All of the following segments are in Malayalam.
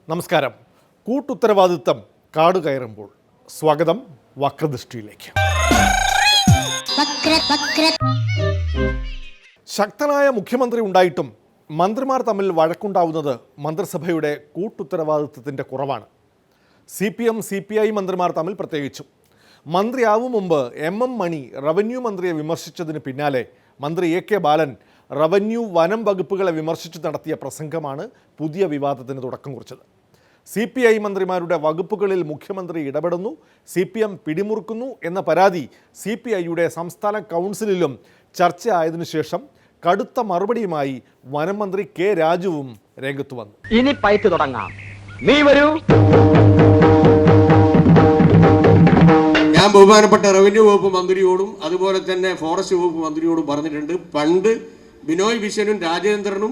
നമസ്കാരം. കൂട്ടുത്തരവാദിത്തം കാട് കയറുമ്പോൾ സ്വാഗതം വക്രദൃഷ്ടിയിലേക്ക്. ശക്തനായ മുഖ്യമന്ത്രി ഉണ്ടായിട്ടും മന്ത്രിമാർ തമ്മിൽ വഴക്കുണ്ടാവുന്നത് മന്ത്രിസഭയുടെ കൂട്ടുത്തരവാദിത്തത്തിൻ്റെ കുറവാണ്. CPM CPI മന്ത്രിമാർ തമ്മിൽ പ്രത്യേകിച്ചും. മന്ത്രിയാവും മുമ്പ് MM മണി റവന്യൂ മന്ത്രിയെ വിമർശിച്ചതിന് പിന്നാലെ മന്ത്രി AK ബാലൻ റവന്യൂ വനം വകുപ്പുകളെ വിമർശിച്ച് നടത്തിയ പ്രസംഗമാണ് പുതിയ വിവാദത്തിന് തുടക്കം കുറിച്ചത്. CPI മന്ത്രിമാരുടെ വകുപ്പുകളിൽ മുഖ്യമന്ത്രി ഇടപെടുന്നു, CPM പിടിമുറുക്കുന്നു എന്ന പരാതി CPIയുടെ സംസ്ഥാന കൗൺസിലിലും ചർച്ചയായതിനു ശേഷം കടുത്ത മറുപടിയുമായി വനം മന്ത്രി K രാജുവും രംഗത്തു വന്നു. ഇനി പൈറ്റ് തുടങ്ങാം. നീ വരൂ. ഞാൻ ബഹുമാനപ്പെട്ട റവന്യൂ വകുപ്പ് മന്ത്രിയോടും അതുപോലെ തന്നെ ഫോറസ്റ്റ് വകുപ്പ് മന്ത്രിയോടും പറഞ്ഞിട്ടുണ്ട്, പണ്ട് ബിനോയ് വിശ്വനും രാജേന്ദ്രനും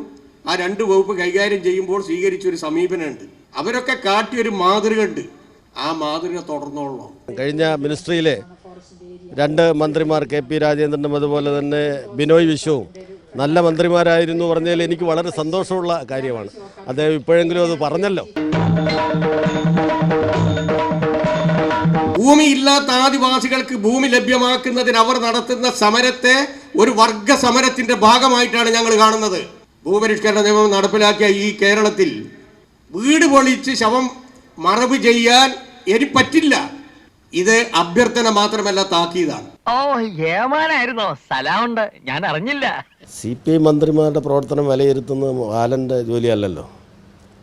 ആ രണ്ട് വകുപ്പ് കൈകാര്യം ചെയ്യുമ്പോൾ സ്വീകരിച്ചൊരു സമീപനമുണ്ട്. അവരൊക്കെ കാട്ടിയൊരു മാതൃക ഉണ്ട്. ആ മാതൃക തുടർന്നോളണം. കഴിഞ്ഞ മിനിസ്ട്രിയിലെ രണ്ട് മന്ത്രിമാർ KP രാജേന്ദ്രനും അതുപോലെ തന്നെ ബിനോയ് വിശ്വവും നല്ല മന്ത്രിമാരായിരുന്നു പറഞ്ഞതിൽ എനിക്ക് വളരെ സന്തോഷമുള്ള കാര്യമാണ്. അദ്ദേഹം ഇപ്പോഴെങ്കിലും അത് പറഞ്ഞല്ലോ. ഭൂമിയില്ലാത്ത ആദിവാസികൾക്ക് ഭൂമി ലഭ്യമാക്കുന്നതിന് അവർ നടത്തുന്ന സമരത്തെ ഒരു വർഗ സമരത്തിന്റെ ഭാഗമായിട്ടാണ് ഞങ്ങൾ കാണുന്നത്. ഭൂപരിഷ്കരണ നിയമം നടപ്പിലാക്കിയ ഈ കേരളത്തിൽ വീട് പൊളിച്ച് ശവം മറവ് ചെയ്യാൻ ഇനി പറ്റില്ല. ഇത് അഭ്യർത്ഥന മാത്രമല്ല, താക്കീതാണ്. ഓ ഏമാനായിരുന്നോ? സ്ഥലമുണ്ട്, ഞാൻ അറിഞ്ഞില്ല. CPI മന്ത്രിമാരുടെ പ്രവർത്തനം വിലയിരുത്തുന്നത് ബാലൻ്റെ ജോലിയല്ലല്ലോ,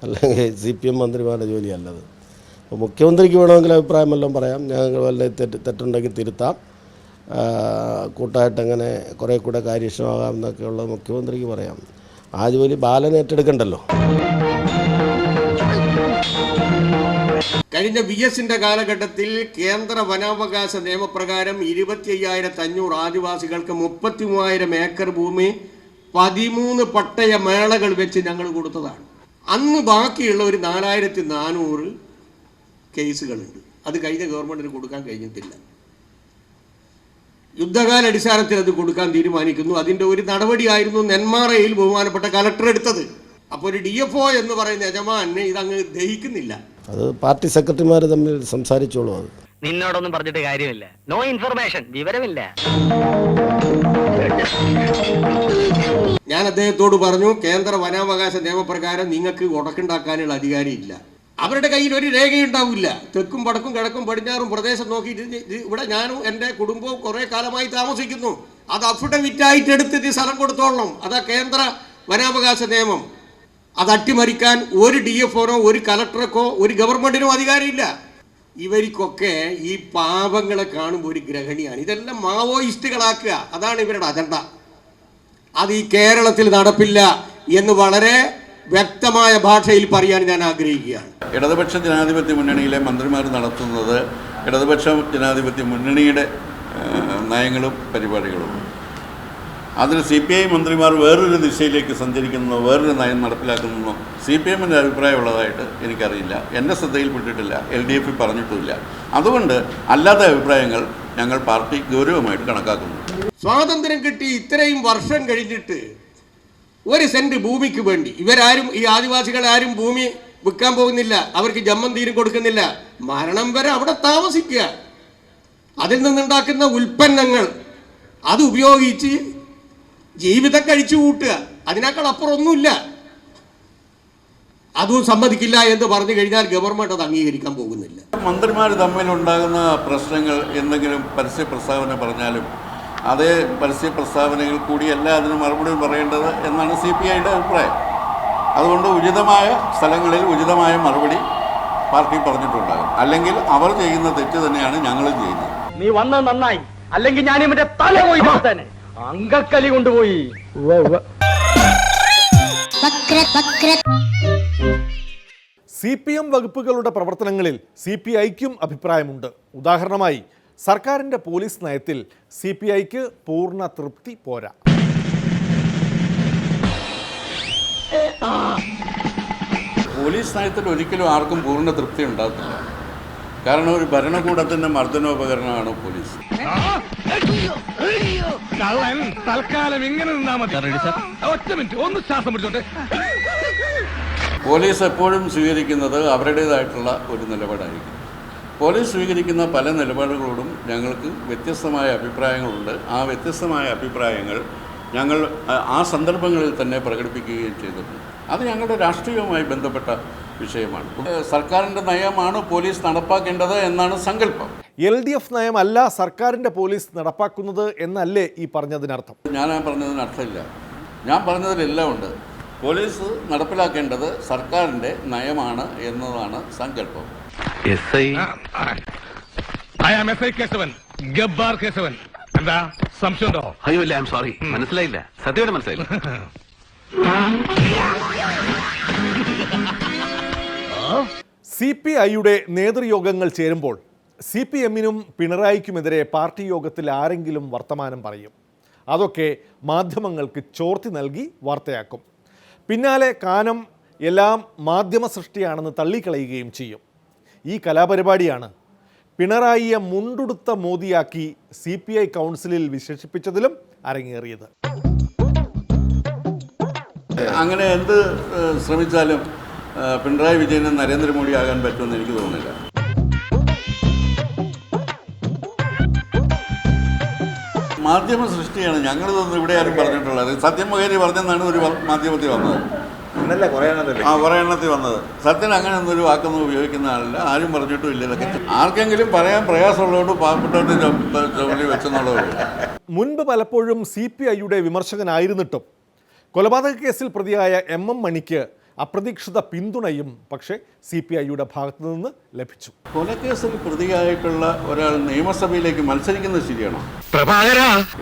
അല്ലെങ്കിൽ CPM മന്ത്രിമാരുടെ ജോലിയല്ലത്. അപ്പോൾ മുഖ്യമന്ത്രിക്ക് വേണമെങ്കിൽ അഭിപ്രായം വല്ലതും പറയാം, ഞങ്ങൾ വല്ല തെറ്റുണ്ടെങ്കിൽ തിരുത്താം, കൂട്ടായിട്ട് അങ്ങനെ കുറേ കൂടെ കാര്യക്ഷമമാകാം എന്നൊക്കെയുള്ള മുഖ്യമന്ത്രിക്ക് പറയാം. ആ ജോലി ബാലൻ ഏറ്റെടുക്കണ്ടല്ലോ. കഴിഞ്ഞ VSന്റെ കാലഘട്ടത്തിൽ കേന്ദ്ര വനാവകാശ നിയമപ്രകാരം 25,500 ആദിവാസികൾക്ക് 33,000 ഏക്കർ ഭൂമി 13 പട്ടയ മേളകൾ വെച്ച് ഞങ്ങൾ കൊടുത്തതാണ്. അന്ന് ബാക്കിയുള്ള ഒരു 4,400 കേസുകളുണ്ട്. അത് കഴിഞ്ഞ ഗവൺമെന്റിന് കൊടുക്കാൻ കഴിഞ്ഞിട്ടില്ല. യുദ്ധകാല അടിസ്ഥാനത്തിൽ അത് കൊടുക്കാൻ തീരുമാനിക്കുന്നു. അതിൻ്റെ ഒരു നടപടിയായിരുന്നു നെന്മാറയിൽ ബഹുമാനപ്പെട്ട കലക്ടർ എടുത്തത്. അപ്പോൾ ഒരു DFO എന്ന് പറയുന്ന യജമാനെ ഇതങ്ങ് ദഹിക്കുന്നില്ല. അത് പാർട്ടി സെക്രട്ടറിമാർ തമ്മിൽ സംസാരിച്ചോളൂ. അത് നിന്നോടൊന്നും പറഞ്ഞിട്ട് കാര്യമില്ല. നോ ഇൻഫർമേഷൻ, വിവരമില്ല. ഞാൻ അദ്ദേഹത്തോട് പറഞ്ഞു, കേന്ദ്ര വനാവകാശ നിയമപ്രകാരം നിങ്ങൾക്ക് ഉടക്കുണ്ടാക്കാനുള്ള അധികാരമില്ല. അവരുടെ കയ്യിൽ ഒരു രേഖയുണ്ടാവില്ല. തെക്കും വടക്കും കിഴക്കും പടിഞ്ഞാറും പ്രദേശം നോക്കിയിട്ട് ഇവിടെ ഞാനും എൻ്റെ കുടുംബവും കുറേ കാലമായി താമസിക്കുന്നു, അത് അഫിഡവിറ്റായിട്ട് എടുത്തിട്ട് സ്ഥലം കൊടുത്തോളണം. അതാ കേന്ദ്ര വനാവകാശ നിയമം. അത് അട്ടിമറിക്കാൻ ഒരു DFOനോ ഒരു കലക്ടർക്കോ ഒരു ഗവൺമെന്റിനോ അധികാരമില്ല. ഇവർക്കൊക്കെ ഈ പാപങ്ങളെ കാണുമ്പോൾ ഒരു ഗ്രഹണിയാണ്. ഇതെല്ലാം മാവോയിസ്റ്റുകളാക്കുക, അതാണ് ഇവരുടെ അജണ്ട. അത് ഈ കേരളത്തിൽ നടപ്പില്ല എന്ന് വളരെ വ്യക്തമായ ഭാഷയിൽ പറയാൻ ഞാൻ ആഗ്രഹിക്കുകയാണ്. ഇടതുപക്ഷ ജനാധിപത്യ മുന്നണിയിലെ മന്ത്രിമാർ നടത്തുന്നത് ഇടതുപക്ഷ ജനാധിപത്യ മുന്നണിയുടെ നയങ്ങളും പരിപാടികളും. അതിന് CPI മന്ത്രിമാർ വേറൊരു ദിശയിലേക്ക് സഞ്ചരിക്കുന്നതോ വേറൊരു നയം നടപ്പിലാക്കുന്നതോ CPMൻ്റെ അഭിപ്രായമുള്ളതായിട്ട് എനിക്കറിയില്ല, എൻ്റെ ശ്രദ്ധയിൽപ്പെട്ടിട്ടില്ല, LDF പറഞ്ഞിട്ടുമില്ല. അതുകൊണ്ട് അല്ലാത്ത അഭിപ്രായങ്ങൾ ഞങ്ങൾ പാർട്ടി ഗൗരവമായിട്ട് കണക്കാക്കുന്നു. സ്വാതന്ത്ര്യം കിട്ടി ഇത്രയും വർഷം കഴിഞ്ഞിട്ട് ഒരു സെന്റ് ഭൂമിക്ക് വേണ്ടി ഇവരാരും, ഈ ആദിവാസികൾ ആരും ഭൂമി വിൽക്കാൻ പോകുന്നില്ല, അവർക്ക് ജമ്മം തീരും കൊടുക്കുന്നില്ല. മരണം വരെ അവിടെ താമസിക്കുക, അതിൽ നിന്നുണ്ടാക്കുന്ന ഉൽപ്പന്നങ്ങൾ അത് ഉപയോഗിച്ച് ജീവിതം കഴിച്ചു കൂട്ടുക, അതിനേക്കാൾ അപ്പുറം ഒന്നുമില്ല. അതും സമ്മതിക്കില്ല എന്ന് പറഞ്ഞു കഴിഞ്ഞാൽ ഗവൺമെന്റ് അത് അംഗീകരിക്കാൻ പോകുന്നില്ല. മന്ത്രിമാർ തമ്മിലുണ്ടാകുന്ന പ്രശ്നങ്ങൾ എന്തെങ്കിലും പരസ്യ പ്രസ്താവന പറഞ്ഞാലും അതേ പരസ്യ പ്രസ്താവനകൾ കൂടിയല്ല അതിന് മറുപടി പറയേണ്ടത് എന്നാണ് CPIയുടെ അഭിപ്രായം. അതുകൊണ്ട് ഉചിതമായ സ്ഥലങ്ങളിൽ ഉചിതമായ മറുപടി പാർട്ടി പറഞ്ഞിട്ടുണ്ടാകും. അല്ലെങ്കിൽ അവർ ചെയ്യുന്ന തെറ്റ് തന്നെയാണ് ഞങ്ങളും ചെയ്യുന്നത്. നീ വന്നത് നന്നായി, അല്ലെങ്കിൽ ഞാൻ ഇവന്റെ തല പോയി തന്നെ അങ്കക്കലി കൊണ്ടുപോയി. CPM വകുപ്പുകളുടെ പ്രവർത്തനങ്ങളിൽ CPIക്കും അഭിപ്രായമുണ്ട്. ഉദാഹരണമായി സർക്കാരിൻ്റെ പോലീസ് നയത്തിൽ CPIക്ക് പൂർണ്ണ തൃപ്തി പോരാ. പോലീസ് നയത്തിൽ ഒരിക്കലും ആർക്കും പൂർണ്ണ തൃപ്തി ഉണ്ടാകത്തില്ല. കാരണം ഒരു ഭരണകൂടത്തിൻ്റെ മർദ്ദനോപകരണമാണ് പോലീസ്. തൽക്കാലം ഇങ്ങനെ നിന്നാ മതി. ഒറ്റ മിനിറ്റ്, ഒന്ന് ശ്വാസം പിടിച്ചോട്ടെ. പോലീസ് എപ്പോഴും സ്വീകരിക്കുന്നത് അവരുടേതായിട്ടുള്ള ഒരു നിലപാടായിരിക്കും. പോലീസ് സ്വീകരിക്കുന്ന പല നിലപാടുകളോടും ഞങ്ങൾക്ക് വ്യത്യസ്തമായ അഭിപ്രായങ്ങളുണ്ട്. ആ വ്യത്യസ്തമായ അഭിപ്രായങ്ങൾ ഞങ്ങൾ ആ സന്ദർഭങ്ങളിൽ തന്നെ പ്രകടിപ്പിക്കുകയും ചെയ്തിട്ടുണ്ട്. അത് ഞങ്ങളുടെ രാഷ്ട്രീയവുമായി ബന്ധപ്പെട്ട വിഷയമാണ്. സർക്കാരിൻ്റെ നയമാണ് പോലീസ് നടപ്പാക്കേണ്ടത് എന്നാണ് സങ്കല്പം. LDF നയമല്ല സർക്കാരിൻ്റെ പോലീസ് നടപ്പാക്കുന്നത് എന്നല്ലേ ഈ പറഞ്ഞതിനർത്ഥം? ഞാൻ പറഞ്ഞതിന് അർത്ഥമില്ല. ഞാൻ പറഞ്ഞതിലെല്ലാം ഉണ്ട്. പോലീസ് നടപ്പിലാക്കേണ്ടത് സർക്കാരിൻ്റെ നയമാണ് എന്നതാണ് സങ്കല്പം. ഗബ്ബാർ കേശവൻ, എന്താ സംശയമുണ്ടോ? അയ്യോ ഇല്ല, ഐ എം സോറി, മനസ്സിലായില്ല, സത്യമായിട്ട് മനസ്സിലായില്ല. CPIയുടെ നേതൃയോഗങ്ങൾ ചേരുമ്പോൾ CPMനും പിണറായിക്കുമെതിരെ പാർട്ടി യോഗത്തിൽ ആരെങ്കിലും വർത്തമാനം പറയും. അതൊക്കെ മാധ്യമങ്ങൾക്ക് ചോർത്തി നൽകി വാർത്തയാക്കും. പിന്നാലെ കാനം എല്ലാം മാധ്യമ സൃഷ്ടിയാണെന്ന് തള്ളിക്കളയുകയും ചെയ്യും. ഈ കലാപരിപാടിയാണ് പിണറായിയെ മുണ്ടുടുത്ത മോദിയാക്കി CPI കൗൺസിലിൽ വിശേഷിപ്പിച്ചതിലും അരങ്ങേറിയത്. അങ്ങനെ എന്ത് ശ്രമിച്ചാലും പിണറായി വിജയന് നരേന്ദ്രമോദി ആകാൻ പറ്റുമെന്ന് എനിക്ക് തോന്നുന്നില്ല. മാധ്യമ സൃഷ്ടിയാണ്. ഞങ്ങളിതൊന്നും ഇവിടെ ആരും പറഞ്ഞിട്ടുള്ളത്. സത്യം മൊകേരി പറഞ്ഞെന്നാണ് ഒരു മാധ്യമത്തിൽ വന്നത്. കുറേ എണ്ണത്തിൽ വന്നത്. സത്യൻ അങ്ങനെ ഒന്നൊരു വാക്കൊന്നും ഉപയോഗിക്കുന്ന ആളില്ല, ആരും പറഞ്ഞിട്ടും ഇല്ല. ഇതൊക്കെ ആർക്കെങ്കിലും പറയാൻ പ്രയാസമുള്ളതുകൊണ്ട് പാവപ്പെട്ടവരുടെ ചുമലിൽ വെച്ചെന്നുള്ളതേ. മുൻപ് പലപ്പോഴും CPIയുടെ വിമർശകനായിരുന്നിട്ടും കൊലപാതക കേസിൽ പ്രതിയായ MM മണിക്ക് അപ്രതീക്ഷിത പിന്തുണയും പക്ഷേ CPIയുടെ ഭാഗത്തു നിന്ന് ലഭിച്ചു. കൊലക്കേസിൽ പ്രതിയായിട്ടുള്ള ഒരാൾ നിയമസഭയിലേക്ക് മത്സരിക്കുന്നത് ശരിയാണോ?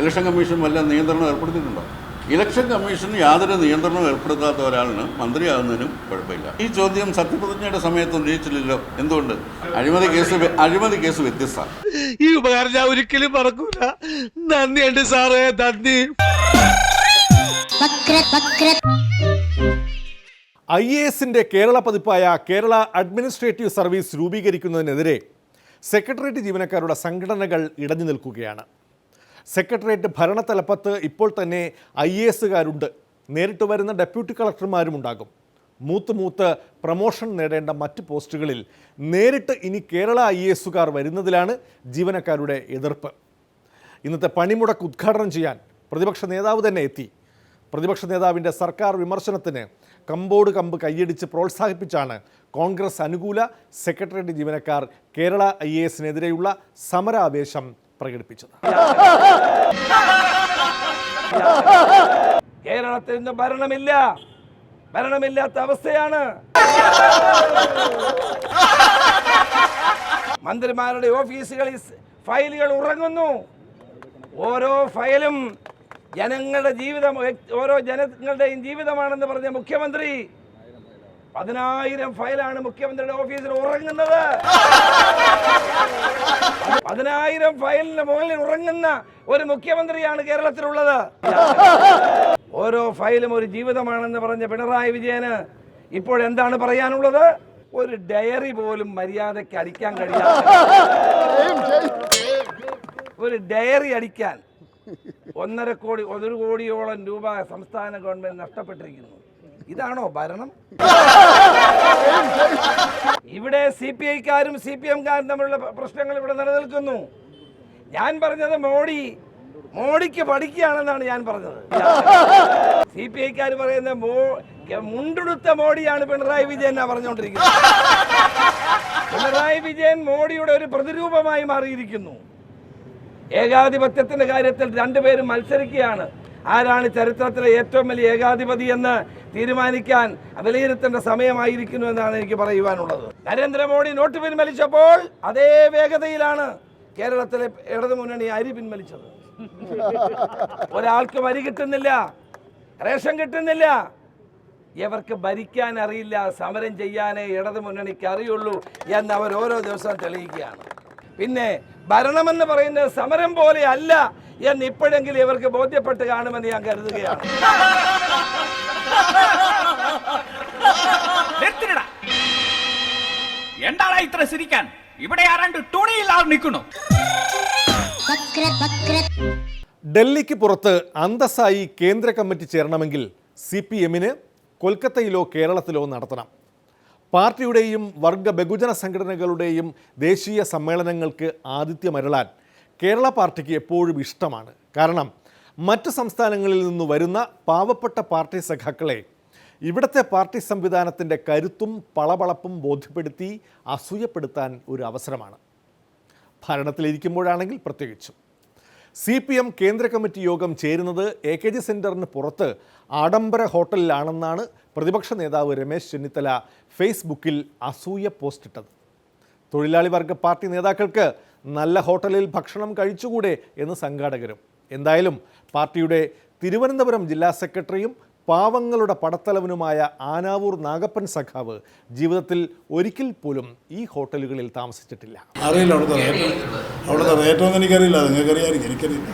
ഇലക്ഷൻ കമ്മീഷൻ വല്ല നിയന്ത്രണം ഏർപ്പെടുത്തിയിട്ടുണ്ടോ? ഇലക്ഷൻ കമ്മീഷൻ യാതൊരു നിയന്ത്രണവും ഏർപ്പെടുത്താത്ത ഒരാളിന് മന്ത്രിയാകുന്നതിനും കുഴപ്പമില്ല. ഈ ചോദ്യം സത്യപ്രതിജ്ഞയുടെ സമയത്ത് ഉന്നയിച്ചില്ലല്ലോ. എന്തുകൊണ്ട്? അഴിമതി കേസ് വ്യത്യസ്തമാണ്. ഈ ഉപകാരം ഞാൻ ഒരിക്കലും മറക്കൂല. നന്ദിയുണ്ട് സാറേ, നന്ദി. IASന്റെ കേരള പതിപ്പായ കേരള അഡ്മിനിസ്ട്രേറ്റീവ് സർവീസ് രൂപീകരിക്കുന്നതിനെതിരെ സെക്രട്ടേറിയറ്റ് ജീവനക്കാരുടെ സംഘടനകൾ ഇടഞ്ഞു നിൽക്കുകയാണ്. സെക്രട്ടേറിയറ്റ് ഭരണത്തലപ്പത്ത് ഇപ്പോൾ തന്നെ IASകാരുണ്ട്. നേരിട്ട് വരുന്ന ഡെപ്യൂട്ടി കളക്ടർമാരുമുണ്ടാകും. മൂത്ത് പ്രമോഷൻ നേടേണ്ട മറ്റ് പോസ്റ്റുകളിൽ നേരിട്ട് ഇനി കേരള IASകാർ വരുന്നതിലാണ് ജീവനക്കാരുടെ എതിർപ്പ്. ഇന്നത്തെ പണിമുടക്ക് ഉദ്ഘാടനം ചെയ്യാൻ പ്രതിപക്ഷ നേതാവ് തന്നെ എത്തി. പ്രതിപക്ഷ നേതാവിൻ്റെ സർക്കാർ വിമർശനത്തിന് കമ്പോട് കമ്പ് കൈയടിച്ച് പ്രോത്സാഹിപ്പിച്ചാണ് കോൺഗ്രസ് അനുകൂല സെക്രട്ടേറിയറ്റ് ജീവനക്കാർ കേരള IASനെതിരെയുള്ള സമരാവേശം പ്രകടിപ്പിച്ചത്. കേരളത്തിൽ നിന്ന് ഭരണമില്ലാത്ത അവസ്ഥയാണ്. മന്ത്രിമാരുടെ ഓഫീസുകളിൽ ഫയലുകൾ ഉറങ്ങുന്നു. ഓരോ ഫയലും ജനങ്ങളുടെയും ജീവിതമാണെന്ന് പറഞ്ഞ മുഖ്യമന്ത്രി 10,000 ഫയലാണ് മുഖ്യമന്ത്രിയുടെ ഓഫീസിൽ ഉറങ്ങുന്നത്. 10,000 ഫയലിന് മുകളിൽ ഉറങ്ങുന്ന ഒരു മുഖ്യമന്ത്രിയാണ് കേരളത്തിലുള്ളത്. ഓരോ ഫയലും ഒരു ജീവിതമാണെന്ന് പറഞ്ഞ പിണറായി വിജയന് ഇപ്പോൾ എന്താണ് പറയാനുള്ളത്? ഒരു ഡയറി പോലും മര്യാദയ്ക്ക് അടിക്കാൻ കഴിയാതെ, ഒരു ഡയറി അടിക്കാൻ 1 കോടിയോളം രൂപ സംസ്ഥാന ഗവൺമെന്റ് നഷ്ടപ്പെട്ടിരിക്കുന്നു. ഇതാണോ ഭരണം? ഇവിടെ CPIക്കാരും CPMകാരും തമ്മിലുള്ള പ്രശ്നങ്ങൾ ഇവിടെ നിലനിൽക്കുന്നു. ഞാൻ പറഞ്ഞത് മോഡിക്ക് പഠിക്കുകയാണെന്നാണ് ഞാൻ പറഞ്ഞത്. CPIക്കാർ പറയുന്ന മുണ്ടുടുത്ത മോഡിയാണ് പിണറായി വിജയൻ പറഞ്ഞുകൊണ്ടിരിക്കുന്നത്. പിണറായി വിജയൻ മോഡിയുടെ ഒരു പ്രതിരൂപമായി മാറിയിരിക്കുന്നു. ഏകാധിപത്യത്തിന്റെ കാര്യത്തിൽ രണ്ടുപേരും മത്സരിക്കുകയാണ്. ആരാണ് ചരിത്രത്തിലെ ഏറ്റവും വലിയ ഏകാധിപതി എന്ന് തീരുമാനിക്കാൻ വിലയിരുത്തേണ്ട സമയമായിരിക്കുന്നു എന്നാണ് എനിക്ക് പറയുവാനുള്ളത്. നരേന്ദ്രമോദി നോട്ട് പിൻവലിച്ചപ്പോൾ അതേ വേഗതയിലാണ് കേരളത്തിലെ ഇടതുമുന്നണി അരി പിൻവലിച്ചത്. ഒരാൾക്ക് വരി കിട്ടുന്നില്ല, റേഷൻ കിട്ടുന്നില്ല. ഇവർക്ക് ഭരിക്കാൻ അറിയില്ല, സമരം ചെയ്യാനേ ഇടതുമുന്നണിക്ക് അറിയുള്ളൂ എന്ന് അവർ ഓരോ ദിവസവും തെളിയിക്കുകയാണ്. പിന്നെ ഭരണമെന്ന് പറയുന്നത് സമരം പോലെ അല്ല എന്ന് ഇപ്പോഴെങ്കിലും ഇവർക്ക് ബോധ്യപ്പെട്ട് കാണുമെന്ന് ഞാൻ കരുതുകയാണ്. എന്താണ് ഇത്ര ചിരിക്കാൻ? ഇവിടെ ആരാണ്ട് തുണിയില്ലാതെ നിൽക്കണോ? ഡൽഹിക്ക് പുറത്ത് അന്തസ്സായി കേന്ദ്ര കമ്മിറ്റി ചേരണമെങ്കിൽ CPM-ന് കൊൽക്കത്തയിലോ കേരളത്തിലോ നടത്തണം. പാർട്ടിയുടെയും വർഗ ബഹുജന സംഘടനകളുടെയും ദേശീയ സമ്മേളനങ്ങൾക്ക് ആതിഥ്യമരുളാൻ കേരള പാർട്ടിക്ക് എപ്പോഴും ഇഷ്ടമാണ്. കാരണം മറ്റ് സംസ്ഥാനങ്ങളിൽ നിന്ന് വരുന്ന പാവപ്പെട്ട പാർട്ടി സഖാക്കളെ ഇവിടുത്തെ പാർട്ടി സംവിധാനത്തിൻ്റെ കരുത്തും പളപളപ്പും ബോധ്യപ്പെടുത്തി അസൂയപ്പെടുത്താൻ ഒരു അവസരമാണ്. ഭരണത്തിലിരിക്കുമ്പോഴാണെങ്കിൽ പ്രത്യേകിച്ചും. CPM കേന്ദ്ര കമ്മിറ്റി യോഗം ചേരുന്നത് AKG സെൻറ്ററിന് പുറത്ത് ആഡംബര ഹോട്ടലിലാണെന്നാണ് പ്രതിപക്ഷ നേതാവ് രമേശ് ചെന്നിത്തല ഫേസ്ബുക്കിൽ അസൂയ പോസ്റ്റിട്ടത്. തൊഴിലാളി വർഗ പാർട്ടി നേതാക്കൾക്ക് നല്ല ഹോട്ടലിൽ ഭക്ഷണം കഴിച്ചുകൂടെ എന്ന് സംഘാടകരും. എന്തായാലും പാർട്ടിയുടെ തിരുവനന്തപുരം ജില്ലാ സെക്രട്ടറിയും പാവങ്ങളുടെ പടത്തലവനുമായ ആനാവൂർ നാഗപ്പൻ സഖാവ് ജീവിതത്തിൽ ഒരിക്കൽ പോലും ഈ ഹോട്ടലുകളിൽ താമസിച്ചിട്ടില്ല. അറിയില്ല, അവിടുത്തെ റേറ്റൊന്നും എനിക്കറിയില്ല. നിങ്ങൾക്കറിയാമായിരിക്കും, എനിക്കറിയില്ല.